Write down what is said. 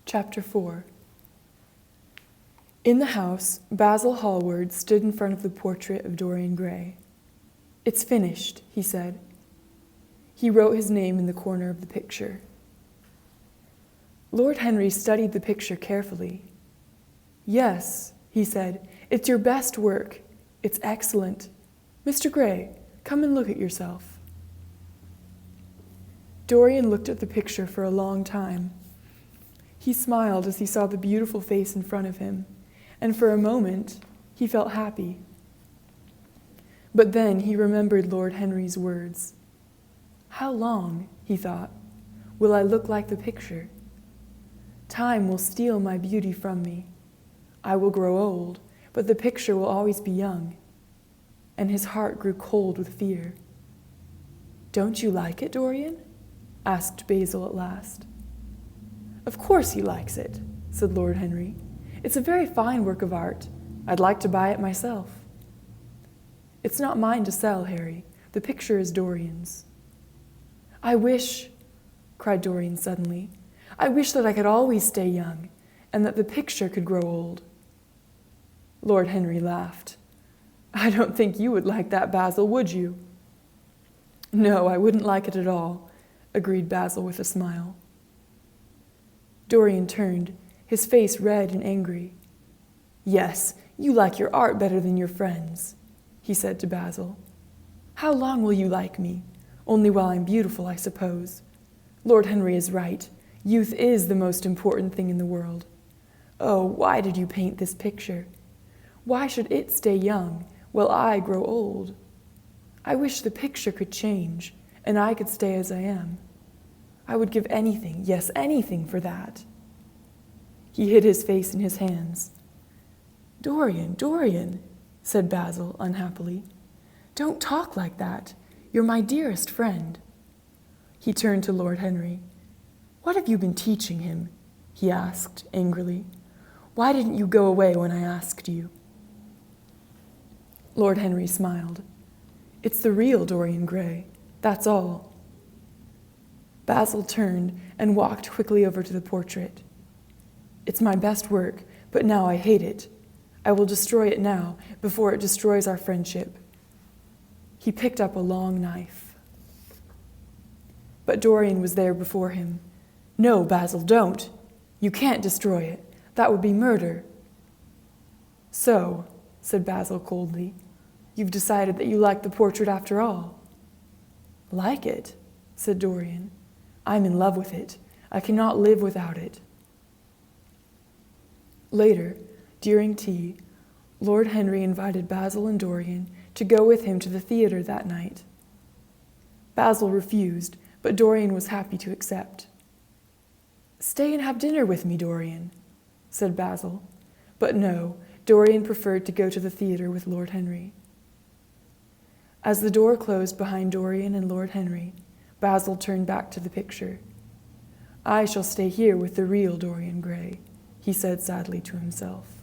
Chapter 4. In the house, Basil Hallward stood in front of the portrait of Dorian Gray. "It's finished," he said. He wrote his name in the corner of the picture. Lord Henry studied the picture carefully. "Yes," he said, "it's your best work. It's excellent. Mr. Gray, come and look at yourself." Dorian looked at the picture for a long time. He smiled as he saw the beautiful face in front of him, and for a moment he felt happy. But then he remembered Lord Henry's words. "How long," he thought, "will I look like the picture? Time will steal my beauty from me. I will grow old, but the picture will always be young." And his heart grew cold with fear. "Don't you like it, Dorian?" asked Basil at last. "Of course he likes it," said Lord Henry. "It's a very fine work of art. I'd like to buy it myself." "It's not mine to sell, Harry. The picture is Dorian's." "I wish," cried Dorian suddenly, "I wish that I could always stay young, and that the picture could grow old." Lord Henry laughed. "I don't think you would like that, Basil, would you?" "No, I wouldn't like it at all," agreed Basil with a smile. Dorian turned, his face red and angry. "Yes, you like your art better than your friends," he said to Basil. "How long will you like me? Only while I'm beautiful, I suppose. Lord Henry is right. Youth is the most important thing in the world. Oh, why did you paint this picture? Why should it stay young while I grow old? I wish the picture could change, and I could stay as I am. I would give anything, yes, anything for that." He hid his face in his hands. "Dorian, Dorian," said Basil unhappily. "Don't talk like that. You're my dearest friend." He turned to Lord Henry. "What have you been teaching him?" he asked angrily. "Why didn't you go away when I asked you?" Lord Henry smiled. "It's the real Dorian Gray, that's all." Basil turned and walked quickly over to the portrait. "It's my best work, but now I hate it. I will destroy it now, before it destroys our friendship." He picked up a long knife. But Dorian was there before him. "No, Basil, don't. You can't destroy it. That would be murder." "So," said Basil coldly, "you've decided that you like the portrait after all." "Like it?" said Dorian. "I'm in love with it. I cannot live without it." Later, during tea, Lord Henry invited Basil and Dorian to go with him to the theater that night. Basil refused, but Dorian was happy to accept. "Stay and have dinner with me, Dorian," said Basil. But no, Dorian preferred to go to the theater with Lord Henry. As the door closed behind Dorian and Lord Henry, Basil turned back to the picture. "I shall stay here with the real Dorian Gray," he said sadly to himself.